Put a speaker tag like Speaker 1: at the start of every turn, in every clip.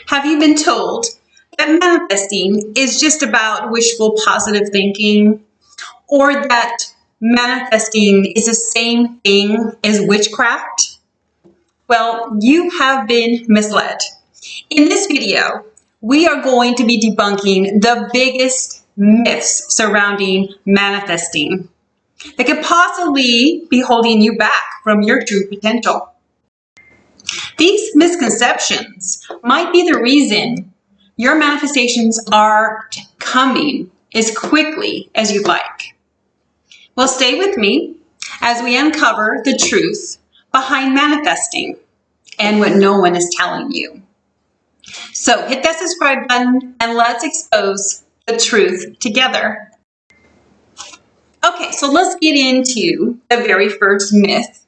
Speaker 1: Have you been told that manifesting is just about wishful positive thinking, or that manifesting is the same thing as witchcraft? Well, you have been misled. In this video, we are going to be debunking the biggest myths surrounding manifesting that could possibly be holding you back from your true potential. These misconceptions might be the reason your manifestations aren't coming as quickly as you'd like. Well, stay with me as we uncover the truth behind manifesting and what no one is telling you. So hit that subscribe button and let's expose the truth together. Okay, so let's get into the very first myth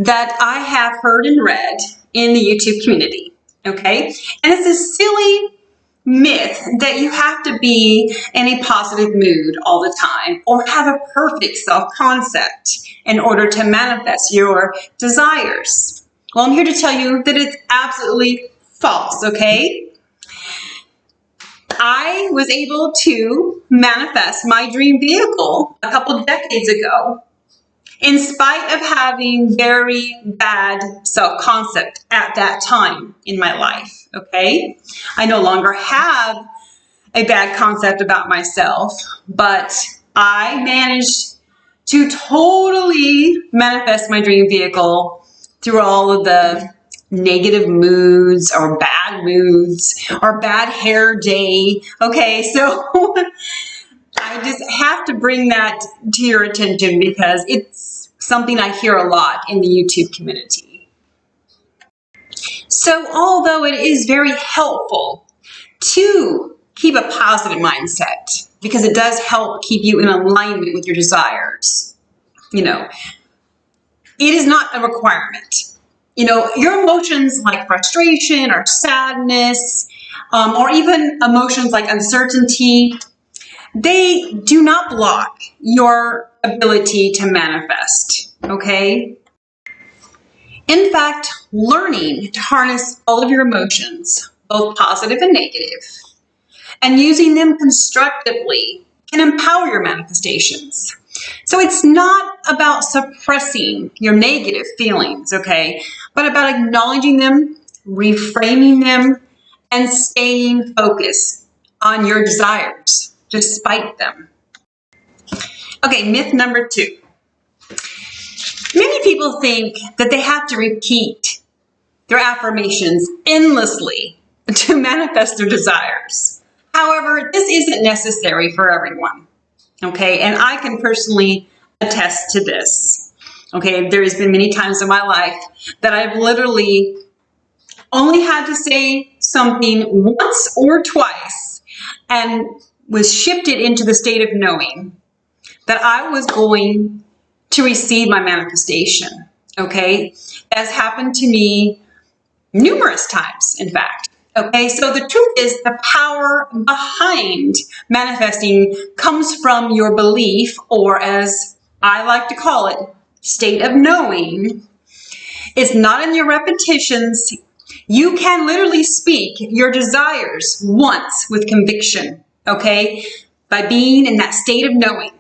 Speaker 1: that I have heard and read in the YouTube community, okay? And it's a silly myth that you have to be in a positive mood all the time or have a perfect self-concept in order to manifest your desires. Well, I'm here to tell you that it's absolutely false, okay? I was able to manifest my dream vehicle a couple decades ago in spite of having very bad self-concept at that time in my life, okay? I no longer have a bad concept about myself, but I managed to totally manifest my dream vehicle through all of the negative moods or bad hair day, okay? So I just have to bring that to your attention because it's something I hear a lot in the YouTube community. So although it is very helpful to keep a positive mindset because it does help keep you in alignment with your desires, it is not a requirement. Your emotions like frustration or sadness, or even emotions like uncertainty, they do not block your ability to manifest, okay? In fact, learning to harness all of your emotions, both positive and negative, and using them constructively can empower your manifestations. So it's not about suppressing your negative feelings, okay? But about acknowledging them, reframing them, and staying focused on your desires despite them. Okay, myth number 2. Many people think that they have to repeat their affirmations endlessly to manifest their desires. However, this isn't necessary for everyone, okay? And I can personally attest to this, okay? There has been many times in my life that I've literally only had to say something once or twice and was shifted into the state of knowing that I was going to receive my manifestation, okay? That's happened to me numerous times, in fact, okay? So the truth is the power behind manifesting comes from your belief, or as I like to call it, state of knowing. It's not in your repetitions. You can literally speak your desires once with conviction, okay? By being in that state of knowing.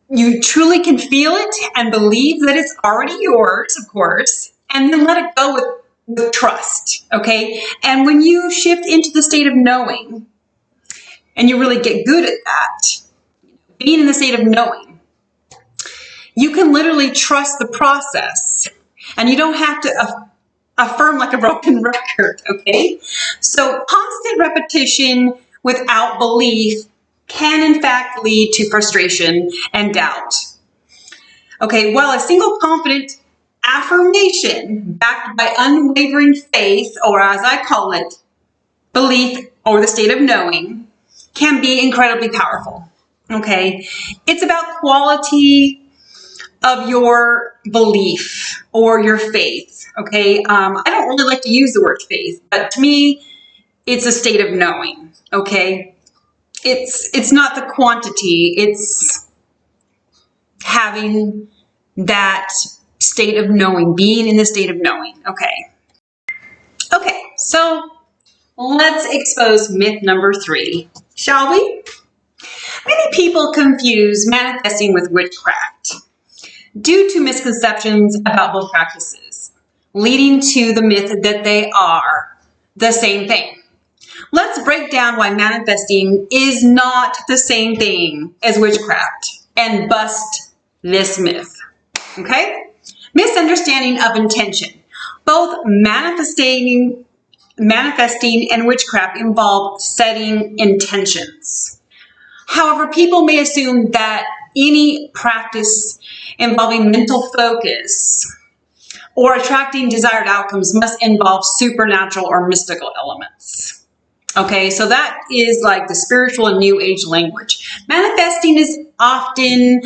Speaker 1: You truly can feel it and believe that it's already yours, of course, and then let it go with trust, okay? And when you shift into the state of knowing, and you really get good at that, being in the state of knowing, you can literally trust the process, and you don't have to affirm like a broken record, okay? So constant repetition without belief can in fact lead to frustration and doubt. Okay, while a single confident affirmation backed by unwavering faith, or as I call it, belief or the state of knowing, can be incredibly powerful, okay? It's about quality of your belief or your faith, okay? I don't really like to use the word faith, but to me, it's a state of knowing, okay? It's not the quantity, it's having that state of knowing, being in the state of knowing, okay? Okay, so let's expose myth number 3, shall we? Many people confuse manifesting with witchcraft due to misconceptions about both practices, leading to the myth that they are the same thing. Let's break down why manifesting is not the same thing as witchcraft and bust this myth. Okay? Misunderstanding of intention. Both manifesting and witchcraft involve setting intentions. However, people may assume that any practice involving mental focus or attracting desired outcomes must involve supernatural or mystical elements. Okay, so that is like the spiritual and new age language. Manifesting is often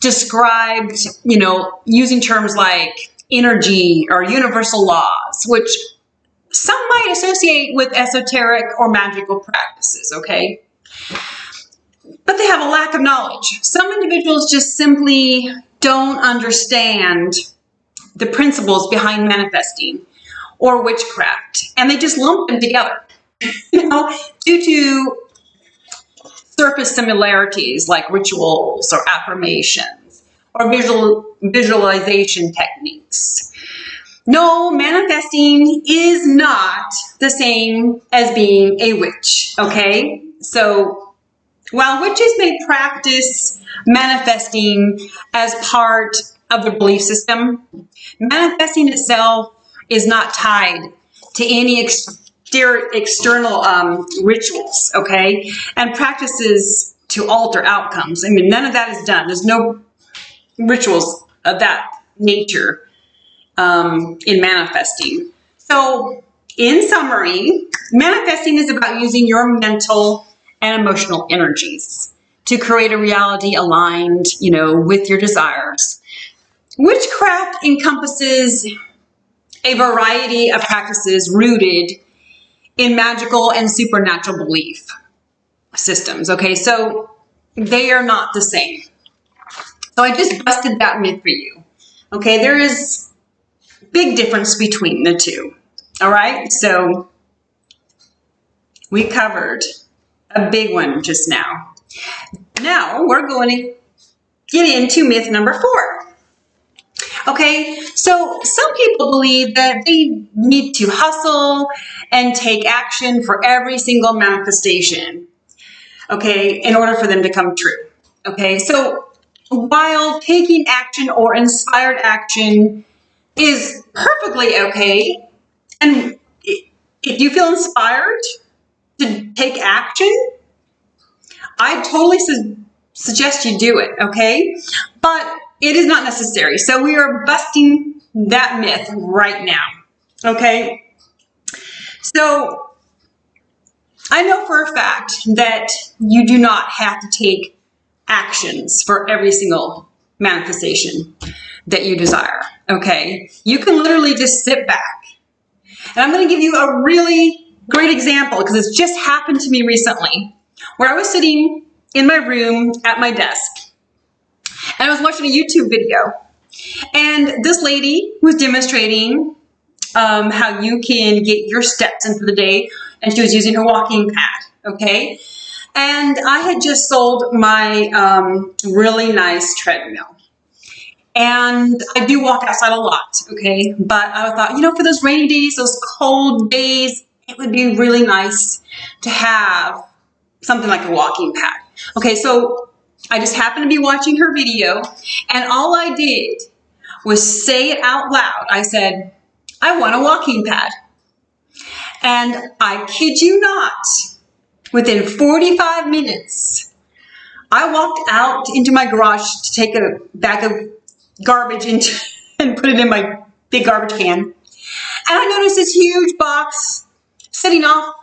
Speaker 1: described, using terms like energy or universal laws, which some might associate with esoteric or magical practices, okay? But they have a lack of knowledge. Some individuals just simply don't understand the principles behind manifesting or witchcraft, and they just lump them together, due to surface similarities like rituals or affirmations or visualization techniques. No, manifesting is not the same as being a witch, okay? So while witches may practice manifesting as part of their belief system, manifesting itself is not tied to any external rituals, okay? And practices to alter outcomes. I mean, none of that is done. There's no rituals of that nature in manifesting. So, in summary, manifesting is about using your mental and emotional energies to create a reality aligned, with your desires. Witchcraft encompasses a variety of practices rooted in magical and supernatural belief systems, okay? So they are not the same. So I just busted that myth for you, okay? There is a big difference between the two, all right? So we covered a big one just now. Now we're going to get into myth number 4. Okay, so some people believe that they need to hustle and take action for every single manifestation, okay, in order for them to come true. Okay, so while taking action or inspired action is perfectly okay, and if you feel inspired to take action, I totally suggest you do it, okay? But it is not necessary. So we are busting that myth right now, okay? So I know for a fact that you do not have to take actions for every single manifestation that you desire, okay? You can literally just sit back. And I'm going to give you a really great example because it's just happened to me recently, where I was sitting in my room at my desk and I was watching a YouTube video, and this lady was demonstrating how you can get your steps in for the day, and she was using her walking pad, okay? And I had just sold my really nice treadmill. And I do walk outside a lot, okay? But I thought, for those rainy days, those cold days, it would be really nice to have something like a walking pad. Okay, so I just happened to be watching her video, and all I did was say it out loud. I said, I want a walking pad. And I kid you not, within 45 minutes, I walked out into my garage to take a bag of garbage and put it in my big garbage can. And I noticed this huge box sitting off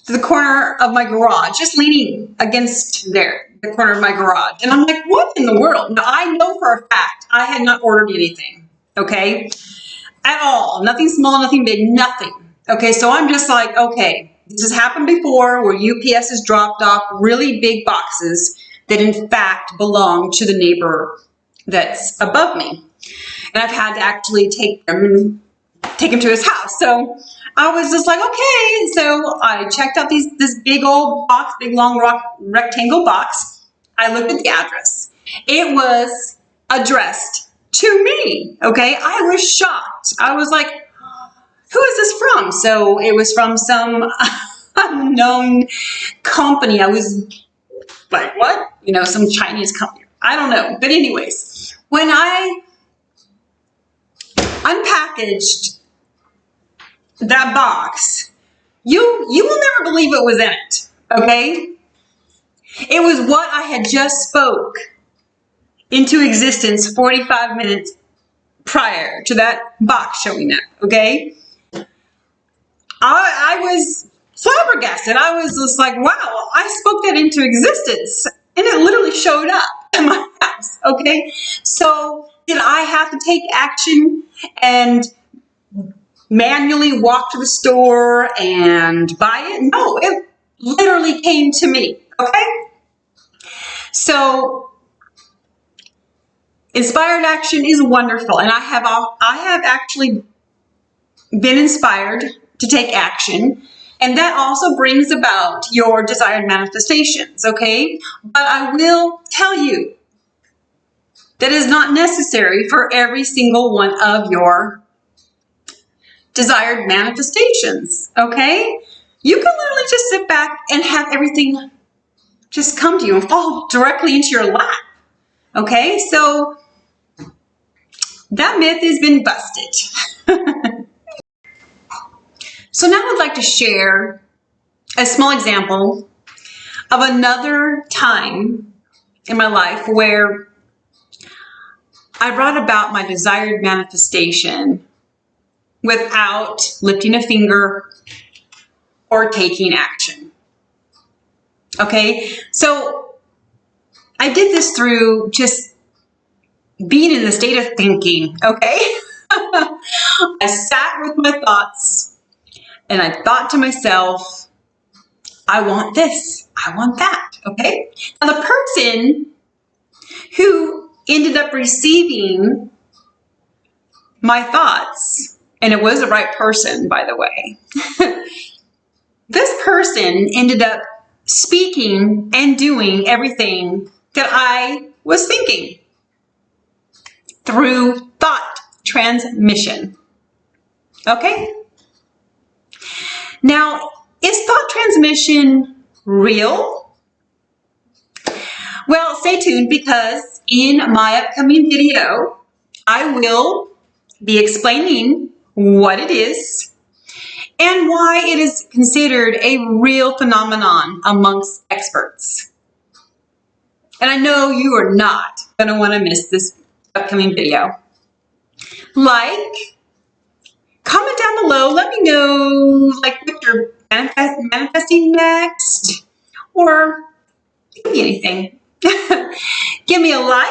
Speaker 1: to the corner of my garage, just leaning against the corner of my garage. And I'm like, what in the world? Now, I know for a fact I had not ordered anything, okay? At all. Nothing small, nothing big, nothing. Okay, so I'm just like, okay, this has happened before where UPS has dropped off really big boxes that in fact belong to the neighbor that's above me. And I've had to actually take them and take him to his house. So I was just like, okay. So I checked out this big old box, big long rectangle box. I looked at the address. It was addressed to me. Okay. I was shocked. I was like, who is this from? So it was from some unknown company. I was like, what? You know, some Chinese company. I don't know. But anyways, when I unpackaged that box, you will never believe what was in it, okay? It was what I had just spoke into existence 45 minutes prior to that box showing up, okay? I was flabbergasted. I was just like, wow, I spoke that into existence and it literally showed up in my house, okay? So did I have to take action and manually walk to the store and buy it? No, it literally came to me, okay? So inspired action is wonderful, and I have actually been inspired to take action, and that also brings about your desired manifestations, okay? But I will tell you that is not necessary for every single one of your desired manifestations, okay? You can literally just sit back and have everything just come to you and fall directly into your lap, okay? So that myth has been busted. So now I'd like to share a small example of another time in my life where I brought about my desired manifestation without lifting a finger or taking action. Okay, so I did this through just being in the state of thinking, okay? I sat with my thoughts and I thought to myself, I want this, I want that, okay? Now the person who ended up receiving my thoughts, and it was the right person, by the way, this person ended up speaking and doing everything that I was thinking through thought transmission. Okay? Now, is thought transmission real? Well, stay tuned, because in my upcoming video, I will be explaining what it is and why it is considered a real phenomenon amongst experts. And I know you are not going to want to miss this upcoming video. Like, comment down below, let me know like what you're manifesting next, or it could be anything. Give me a like,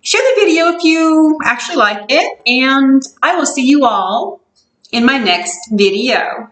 Speaker 1: share the video if you actually like it, and I will see you all in my next video.